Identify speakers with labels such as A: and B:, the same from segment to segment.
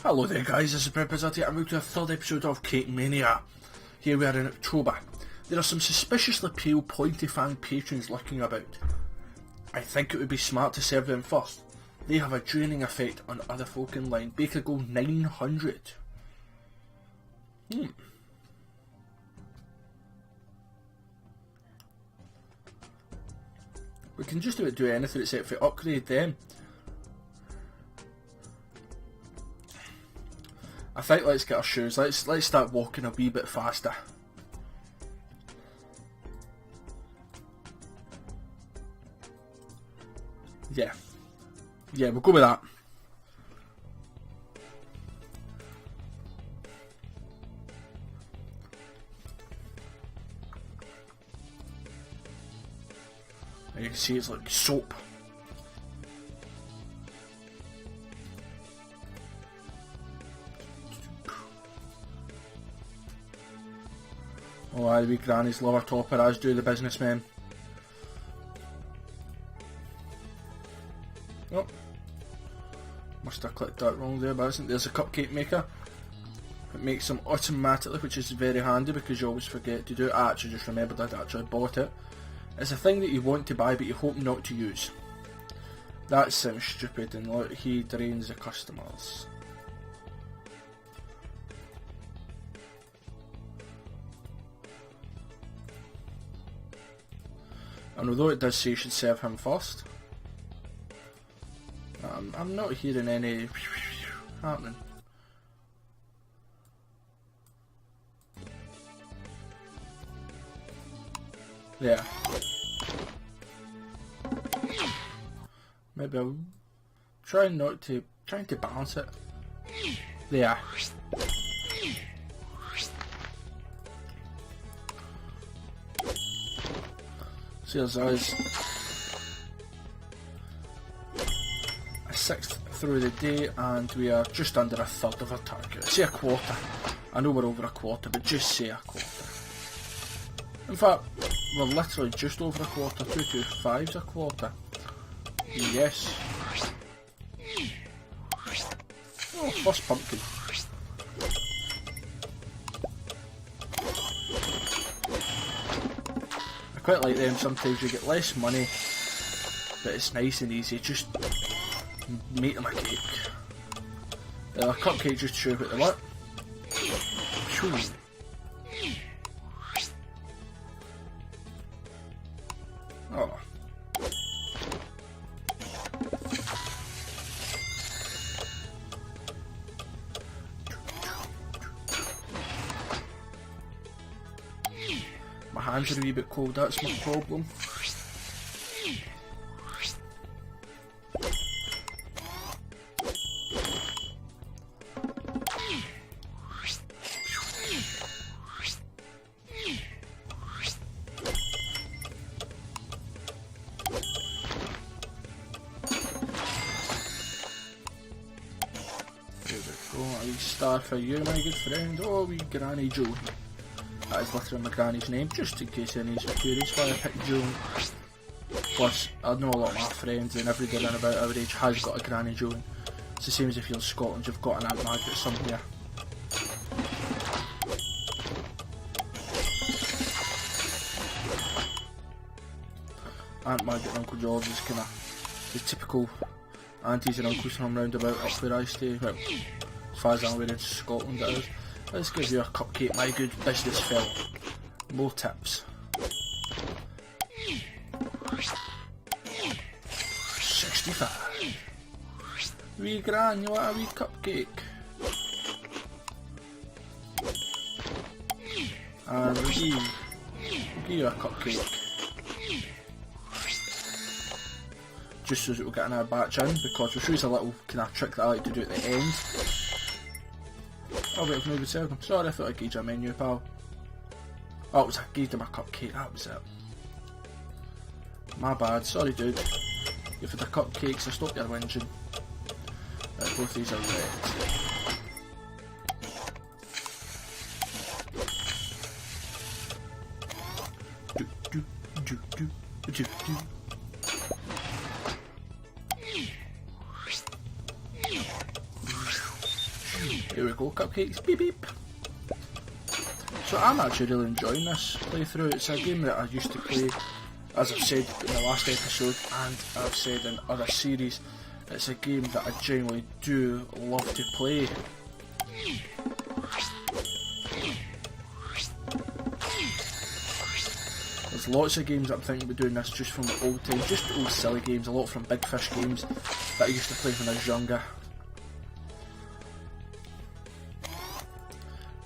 A: Hello there guys, this is ProudPidgezard here and welcome to a third episode of Cake Mania. Here we are in October. There are some suspiciously pale pointy fang patrons lurking about. I think it would be smart to serve them first. They have a draining effect on other folk in line. Baker goal 900. We can just about do anything except for upgrade them. I think let's get our shoes. Let's start walking a wee bit faster. Yeah, we'll go with that. And you can see it's like soap. Oh, aye, wee granny's lower topper, as do the businessmen. Oh, must have clicked that wrong there, but isn't there's a cupcake maker. It makes them automatically, which is very handy because you always forget to do it. I actually just remembered I'd actually bought it. It's a thing that you want to buy but you hope not to use. That sounds stupid, and look, he drains the customers. And although it does say you should serve him first, I'm not hearing any happening. Yeah. Maybe I'll trying to balance it. There. So there's a sixth through the day and we are just under a third of our target. Say a quarter. I know we're over a quarter, but just say a quarter. In fact, we're literally just over a quarter. 225's a quarter. Yes. Oh, first pumpkin. I quite like them. Sometimes you get less money, but it's nice and easy. Just make them a cake. A cupcake just to show what they want. Phew. Oh. My hands are a wee bit cold, that's my problem. A wee star for you, my good friend. Oh, wee Granny Joan. That is literally my granny's name, just in case anyone's curious why I picked Joan. Plus, I know a lot of my friends and every girl in about our age has got a Granny Joan. It's the same as if you're in Scotland, you've got an Aunt Margaret somewhere. Aunt Margaret and Uncle George is kind of the typical aunties and uncles from round about up where I stay. Well, as far as I'm aware in Scotland it is. Let's give you a cupcake, my good business fellow. More tips. 65. Wee gran, you want a wee cupcake? And we'll give you a cupcake. Just so that we'll get another batch in, because we'll show you a little kind of trick that I like to do at the end. Oh wait, I've not even served them. Sorry, I thought I gave you a menu, pal. Oh, it was I gave them a cupcake, that was it. My bad, sorry dude. You've had a cupcake, so stop your whinging. Right, both these are red. Here we go, cupcakes, beep beep. So I'm actually really enjoying this playthrough. It's a game that I used to play, as I've said in the last episode, and I've said in other series. It's a game that I genuinely do love to play. There's lots of games that I'm thinking about doing this just from the old times, just old silly games, a lot from Big Fish games that I used to play when I was younger.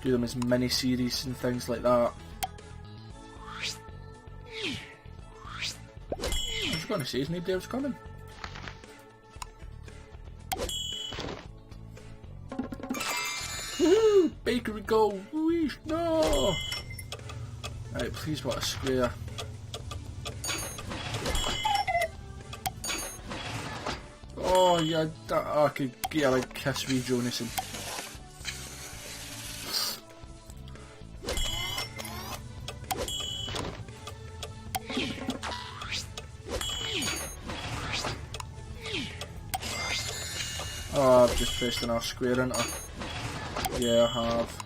A: Do them as mini-series and things like that. I was going to say, is nobody else coming? Woohoo! Bakery goal! Whoosh! No! Right, please, what a square. Oh, yeah, I could get a big kiss with Jonathan. Oh, I've just pressed an R square into. Yeah, I have.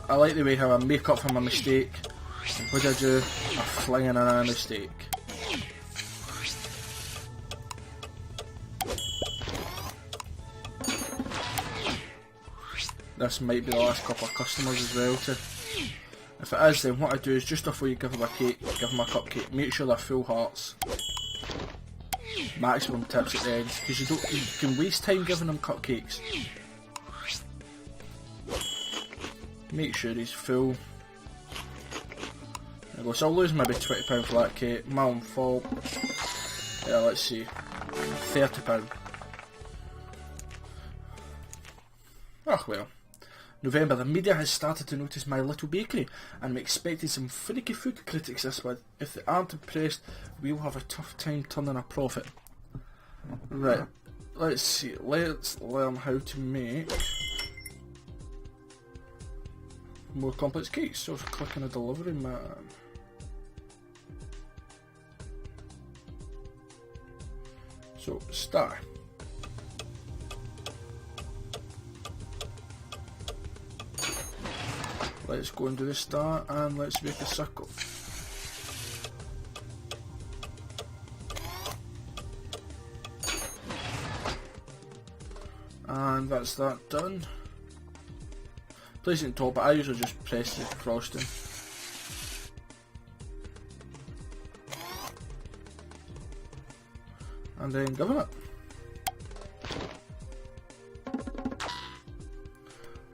A: I like the way how I make up for my mistake. And what do I do? I fling in another mistake. This might be the last couple of customers as well too. If it is, then what I do is just before you give them a cake, give them a cupcake, make sure they're full hearts. Maximum tips at the end, because you can waste time giving them cupcakes. Make sure he's full. There we go. So I'll lose maybe £20 for that cake. My own fault. Yeah, let's see. £30. Oh well. November, the media has started to notice my little bakery, and I'm expecting some finicky food critics this month. If they aren't impressed, we'll have a tough time turning a profit. Right, let's see, let's learn how to make more complex cakes. So click on a delivery man. So, star. Let's go and do the star, and let's make a circle. And that's that done. Place it on top, but I usually just press the frosting. And then give it.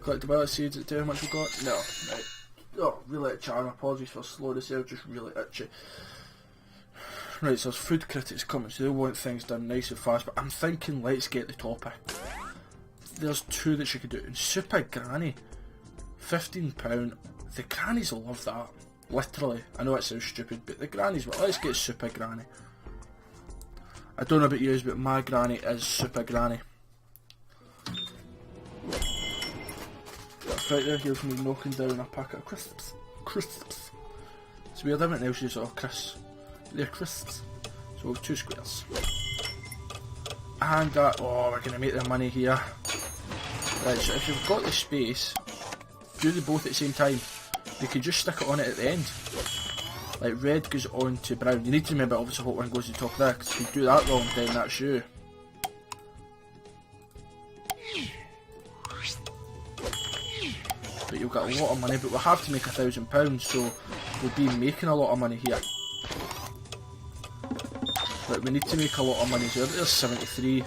A: Collectability seeds, it tell you how much we got? No, right. Oh, really at charm, apologies for slowness there, just really itchy. Right, so there's food critics coming, so they want things done nice and fast, but I'm thinking let's get the topper. There's two that you could do. And Super Granny, £15. The grannies will love that. Literally. I know it sounds stupid, but the grannies will. Let's get Super Granny. I don't know about yours, but my granny is Super Granny. That's right there, here's me knocking down a packet of crisps. Crisps. It's weird, everything else is all crisps. They're crisps. So 2 squares. And oh, we're going to make the money here. Right, so if you've got the space, do them both at the same time. You can just stick it on it at the end. Like red goes on to brown. You need to remember obviously what one goes to the top there, because if you do that wrong then that's you. But you'll get a lot of money, but we'll have to make £1,000, so we'll be making a lot of money here. But we need to make a lot of money, so there's 73.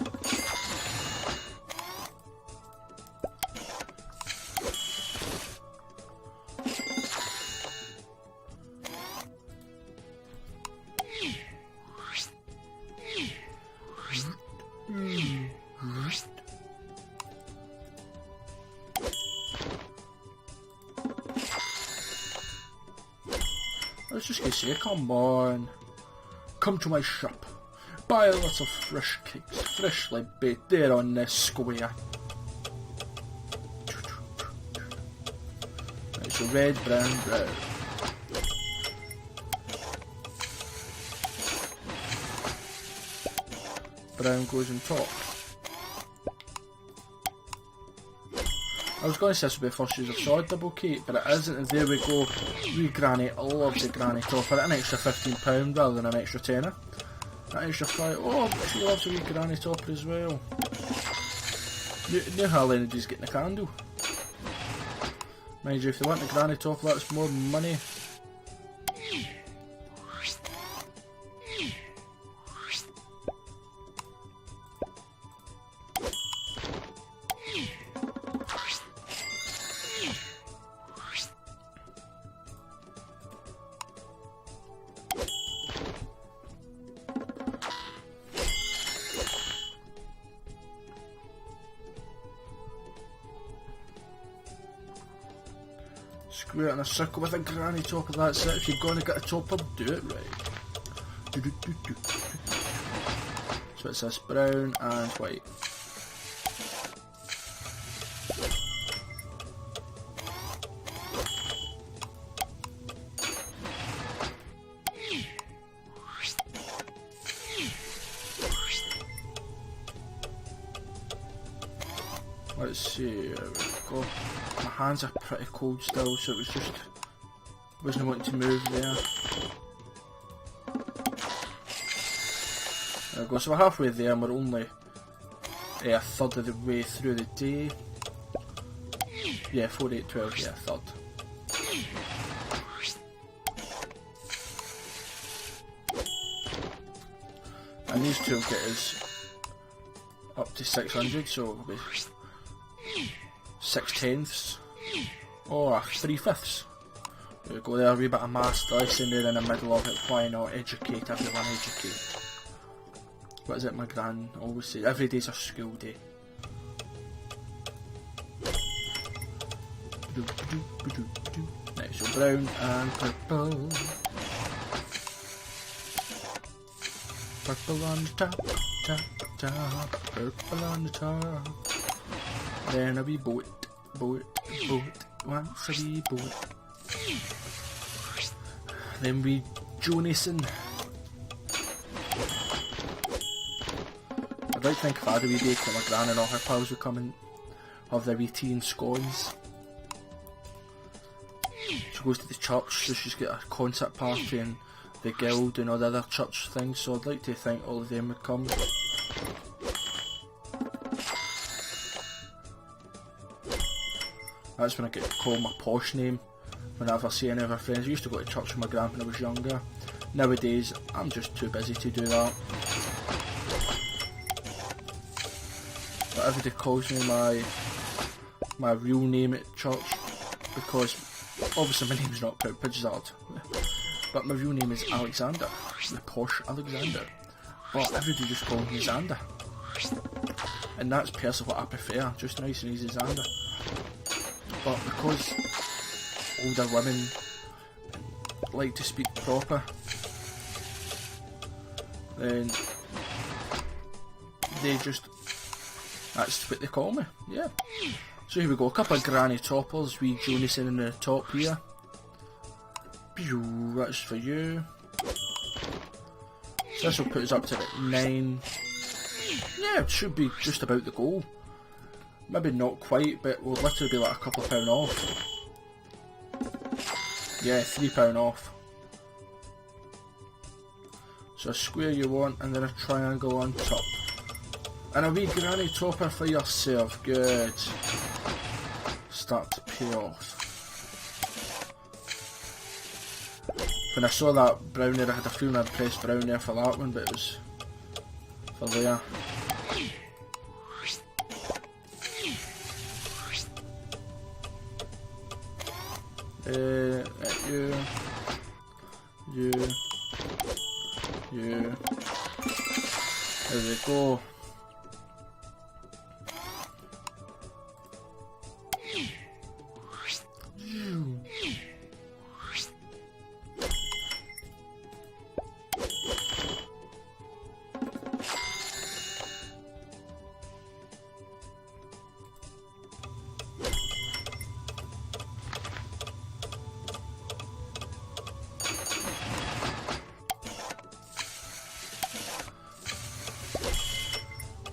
A: I was just gonna say, come on, come to my shop, buy a lot of fresh cakes, freshly baked there on this square. Right, so red, brown, brown. Brown goes on top. I was going to say this would be the first use of saw double Kate, but it isn't, and there we go. Wee Granny loves the granny topper at an extra £15 rather than an extra tenner. An extra 5. Oh, she loves a wee granny topper as well. New hardly anybody's getting a candle. Mind you, if they want the granny topper, that's more money. Square it in a circle with a granny topper, that's it. If you're going to get a topper, do it right. So it's this brown and white. Let's see, there we go. My hands are pretty cold still, so it was just wasn't wanting to move there. There we go, so we're halfway there and we're only a third of the way through the day. Yeah, 4, 8, 12, yeah, a third. And these two will get us up to 600, so it'll be 6/10 or 3/5. There we go, there, a wee bit of maths lesson there in the middle of it. Why not? Educate everyone, educate. What is it my gran always says? Every day's a school day. Right, so brown and purple. Purple on the top, top, top. Purple on the top. Then a wee boat, boat, boat, once a wee boat. Then we Jonison. I'd like to think if I had a wee bake that my gran and all her pals would come and have their wee tea and scones. She goes to the church, so she's got a concert party and the guild and all the other church things, so I'd like to think all of them would come. That's when I get to call my posh name whenever I see any of her friends. I used to go to church with my gran when I was younger. Nowadays, I'm just too busy to do that. But everybody calls me my real name at church, because obviously my name's not ProudPidgezard, but my real name is Alexander, the posh Alexander. But everybody just calls me Xander. And that's personally what I prefer, just nice and easy Xander. But because older women like to speak proper, then they just, that's what they call me, yeah. So here we go, a couple of granny toppers, wee Jonison in the top here. Pew, that's for you. So this will put us up to about 9. Yeah, it should be just about the goal. Maybe not quite, but we'll literally be like a couple of pound off. Yeah, £3 off. So a square you want, and then a triangle on top. And a wee granny topper for yourself, good. Start to pay off. When I saw that brown there, I had a feeling I'd pressed brown there for that one, but it was for there. You. There we go.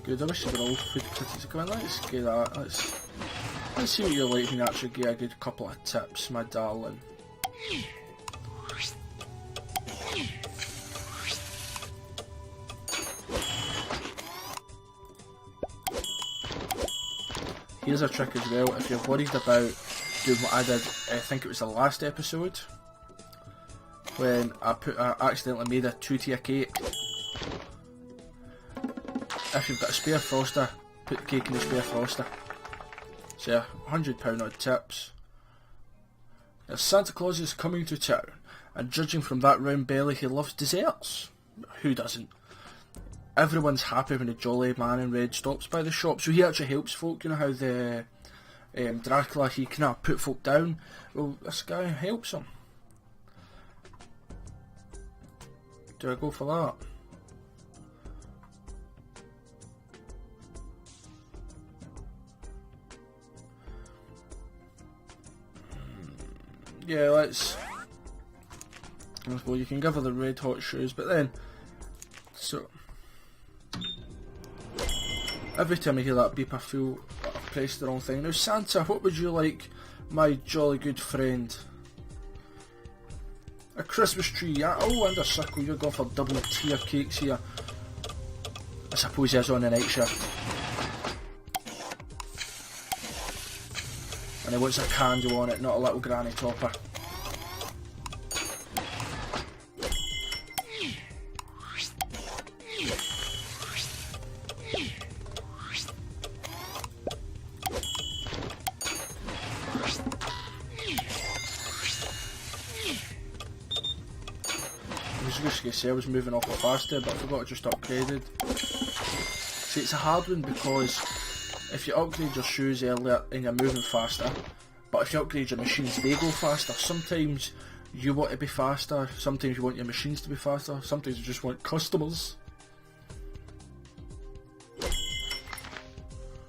A: Good, I wish they were all food critics. Come on, let's get that. Let's see what you're like when you actually give a good couple of tips, my darling. Here's a trick as well, if you're worried about doing what I did, I think it was the last episode, when I accidentally made a 2-tier cake. If you've got a spare froster, put the cake in the spare froster. So yeah, £100 odd tips. Now, Santa Claus is coming to town, and judging from that round belly, he loves desserts. Who doesn't? Everyone's happy when the jolly man in red stops by the shop, so he actually helps folk. You know how the Dracula, he kind of put folk down? Well, this guy helps him. Do I go for that? Yeah, let's... Well, you can give her the red hot shoes, but then... So... Every time I hear that beep, I feel that I've pressed the wrong thing. Now, Santa, what would you like, my jolly good friend? A Christmas tree, yeah? Oh, and a circle. You're going for double tier cakes here. I suppose he's on the night shift. And he wants a candle on it, not a little granny topper. I was moving awful faster, but I forgot I just upgraded. See, it's a hard one because if you upgrade your shoes earlier and you're moving faster, but if you upgrade your machines, they go faster. Sometimes you want to be faster, sometimes you want your machines to be faster, sometimes you just want customers.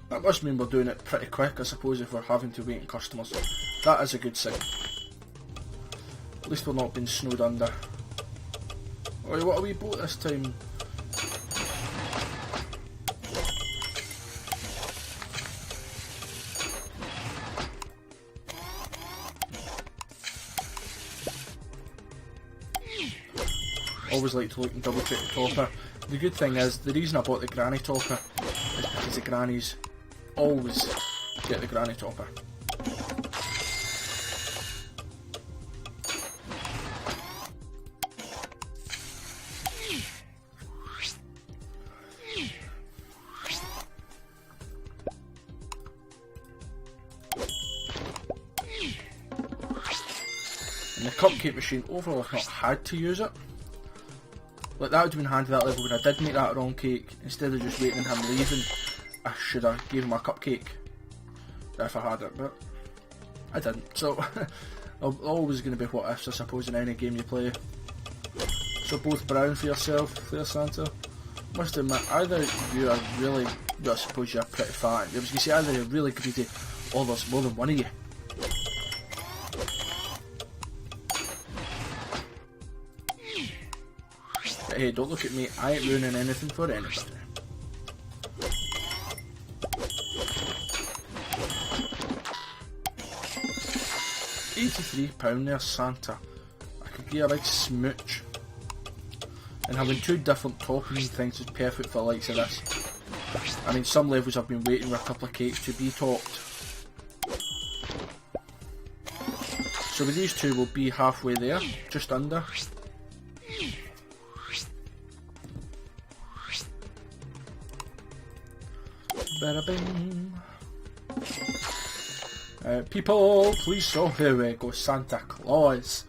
A: That must mean we're doing it pretty quick, I suppose, if we're having to wait on customers. That is a good sign. At least we're not being snowed under. Alright, what are we bought this time? Always like to look and double check the topper. The good thing is, the reason I bought the granny topper is because the grannies always get the granny topper. And the cupcake machine, overall I've not had to use it. Like, that would have been handy that level when I did make that wrong cake. Instead of just waiting on him leaving, I should have gave him a cupcake if I had it, but I didn't. So, always going to be what ifs, I suppose, in any game you play. So both brown for yourself there, Santa. Must admit, either you are really, well, I suppose you're pretty fat. I was going to say either you're really greedy or there's more than one of you. But hey, don't look at me, I ain't ruining anything for anybody. £83 there, Santa. I could get a big smooch. And having two different topping things is perfect for the likes of this. I mean, some levels I've been waiting for a couple of cakes to be topped. So with these two we'll be halfway there, just under. Bada bing. People, please, so here we go, Santa Claus.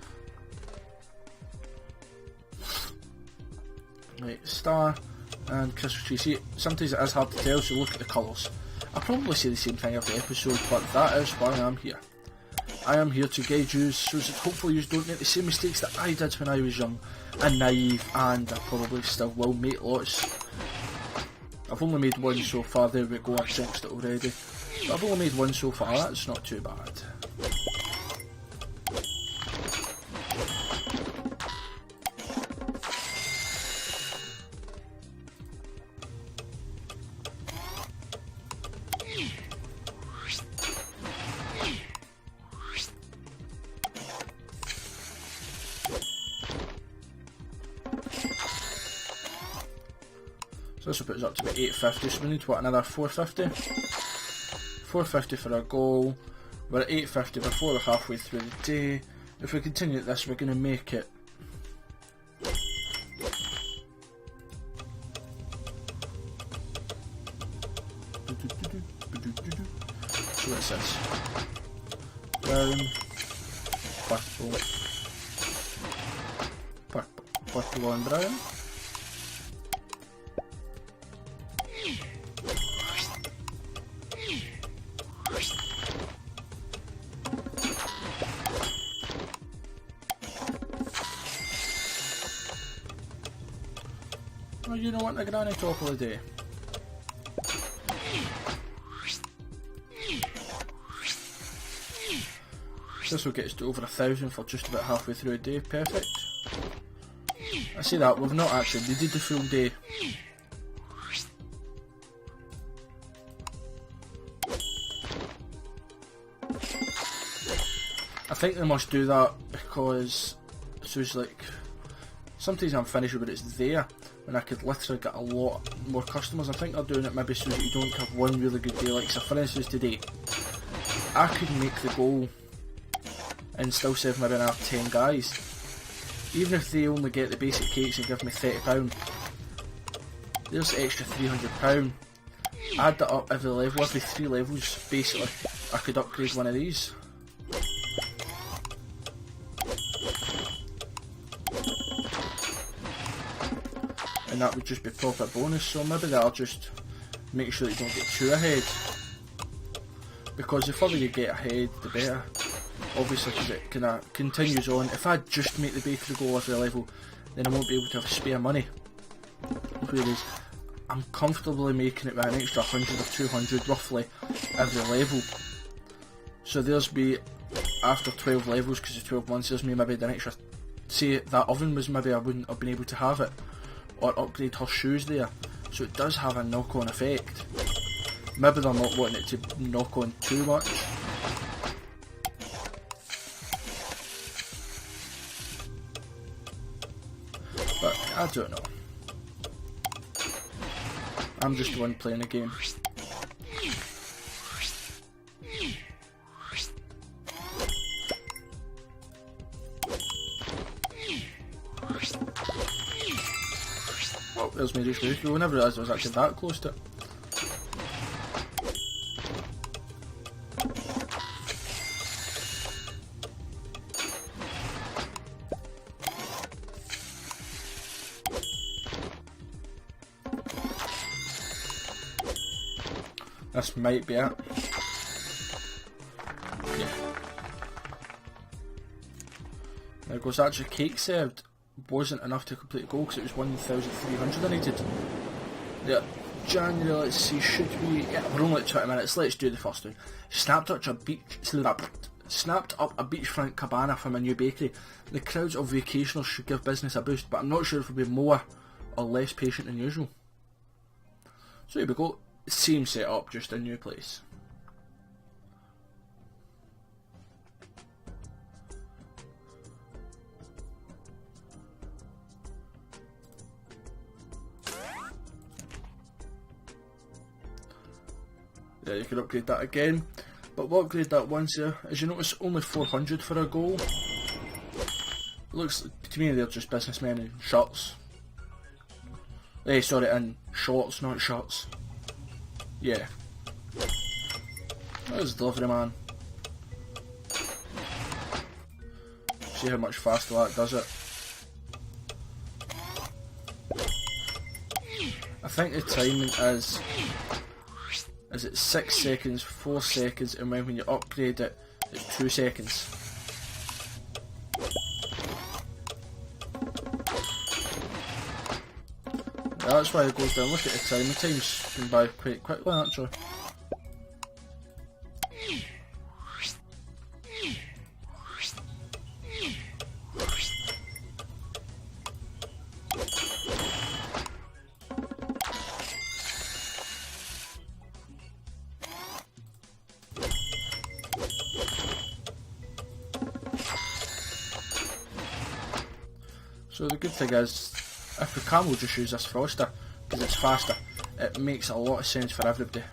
A: Right, star and Christmas tree. See, sometimes it is hard to tell, so look at the colours. I probably say the same thing every episode, but that is why I am here. I am here to guide you so that hopefully you don't make the same mistakes that I did when I was young and naive, and I probably still will make lots. I've only made one so far, there we go, I've jinxed it already. But I've only made one so far, that's not too bad. So this will put us up to about 850, so we need what, another 450? 450 for our goal. We're at 850 before we're halfway through the day. If we continue at this, we're going to make it. So what's this? Brown, purple, purple and brown. Oh, you don't want a granny top of the day. This will get us to over 1,000 for just about halfway through a day. Perfect. I see that we've not actually needed the full day. I think they must do that because so it's like sometimes I'm finished but it's there when I could literally get a lot more customers. I think they're doing it maybe so that you don't have one really good day. Like so for instance today, I could make the goal and still save maybe another 10 guys. Even if they only get the basic cakes and give me £30, there's the extra £300. Add that up every level, every 3 levels basically, I could upgrade one of these. And that would just be proper bonus, so maybe that'll just make sure that you don't get too ahead. Because the further you get ahead, the better. Obviously, because it kind of continues on. If I just make the bakery goal every level, then I won't be able to have spare money. Whereas, I'm comfortably making it by an extra 100 or 200 roughly every level. So there's me, after 12 levels, because of 12 months, there's me maybe an extra, say that oven was maybe I wouldn't have been able to have it, or upgrade her shoes there. So it does have a knock-on effect. Maybe they're not wanting it to knock on too much. But I don't know. I'm just the one playing the game. Oh, there's me just moved. I never realised I was actually that close to it. This might be it. Yeah. There goes actually cake served. Wasn't enough to complete the goal because it was 1,300 I needed. Yeah. January, let's see, should we... Yeah, we're only at 20 minutes, let's do the first one. Snapped up a beachfront cabana for my new bakery. The crowds of vacationers should give business a boost, but I'm not sure if we'll be more or less patient than usual. So here we go. Same setup, just a new place. Yeah, you can upgrade that again, but we'll upgrade that once here. As you notice, only 400 for our goal. It looks to me they're just businessmen in shirts. Sorry, in shorts, not shirts. Yeah. There's the delivery man. See how much faster that does it. I think the timing is it 6 seconds, 4 seconds, and when you upgrade it, it's 2 seconds. That's why it goes down. Look at the time. The time's going by quite quickly, actually. So the good thing is, if we can, we'll just use this froster, because it's faster. It makes a lot of sense for everybody.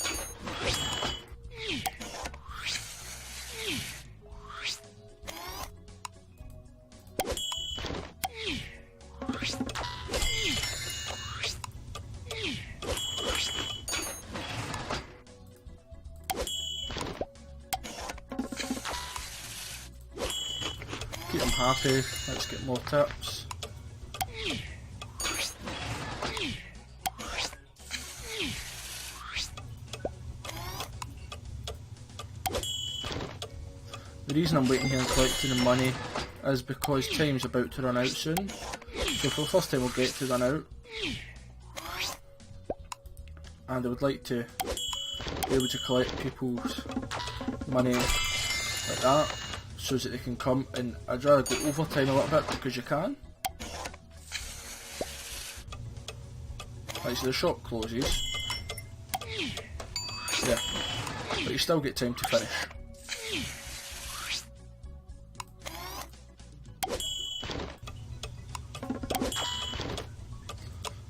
A: Keep them happy. Let's get more tips. The reason I'm waiting here and collecting the money is because time's about to run out soon. So for the first time we'll get to run out. And I would like to be able to collect people's money like that, so that they can come, and I'd rather go overtime a little bit because you can. Right, so the shop closes. Yeah, but you still get time to finish.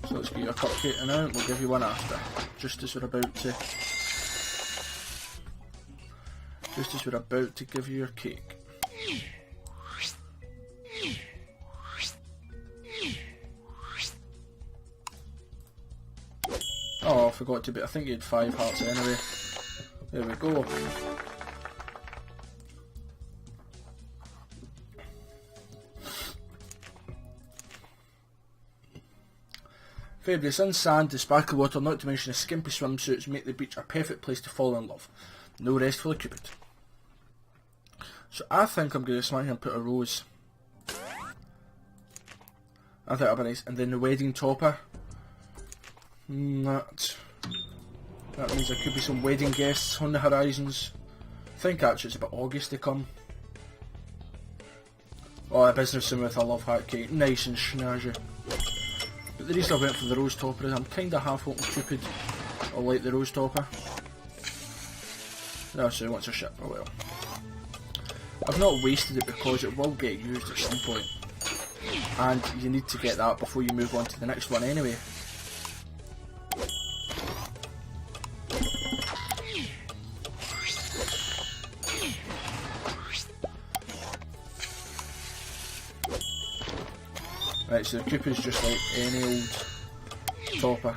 A: So let's get you a cupcake now, and we'll give you one after, just as we're about to give you your cake. Oh, I forgot to, but I think you had 5 hearts anyway. There we go. February sun, sand, the sparkly water, not to mention the skimpy swimsuits, make the beach a perfect place to fall in love. No rest for the Cupid. So I think I'm going to smack here and put a rose. I think that'll be nice. And then the wedding topper. That means there could be some wedding guests on the horizons. I think actually it's about August they come. Oh, a business with a love heart cake. Nice and snazzy. But the reason I went for the rose topper is I'm kind of half hoping Cupid will like the rose topper. No, so he wants a ship. Oh well. I've not wasted it because it will get used at some point. And you need to get that before you move on to the next one anyway. Right, so the Cupid's just like any old topper.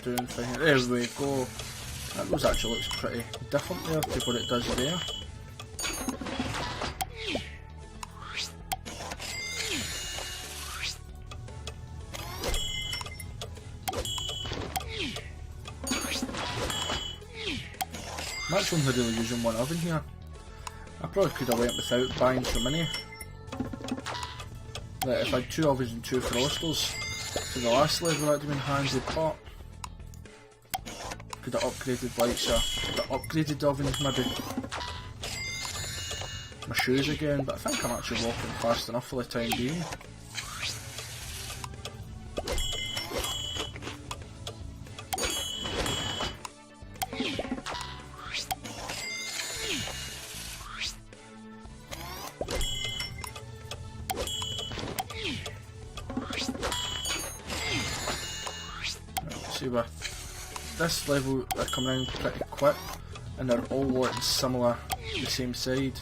A: Doing thing. There we go. That rose actually looks pretty different there to what it does there. I'm actually only really using one oven here. I probably could have went without buying so many. Like if I had 2 ovens and 2 frosters to the last level, that would have been handy, but could have upgraded lights, could have upgraded ovens maybe. My shoes again, but I think I'm actually walking fast enough for the time being. Let's see where this level are coming in pretty quick, and they're all wanting similar, the same side.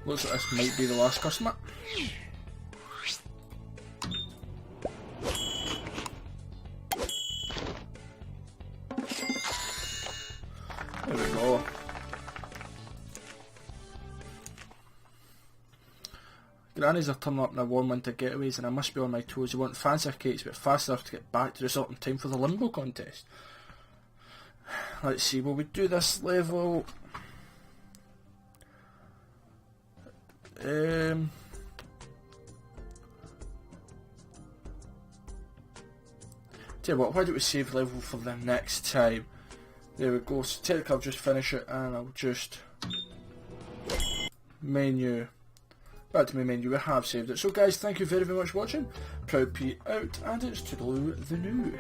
A: Looks like this might be the last customer. There we go. Grannies are turning up in a warm winter getaways and I must be on my toes. You want fancier cakes but fast enough to get back to the result in time for the limbo contest. Let's see, will we do this level? Tell you what, why don't we save level for the next time? There we go. So technically I'll just finish it and I'll just menu. Back to my menu, we have saved it. So guys, thank you very much for watching. ProudP out, and it's Toodaloo the New.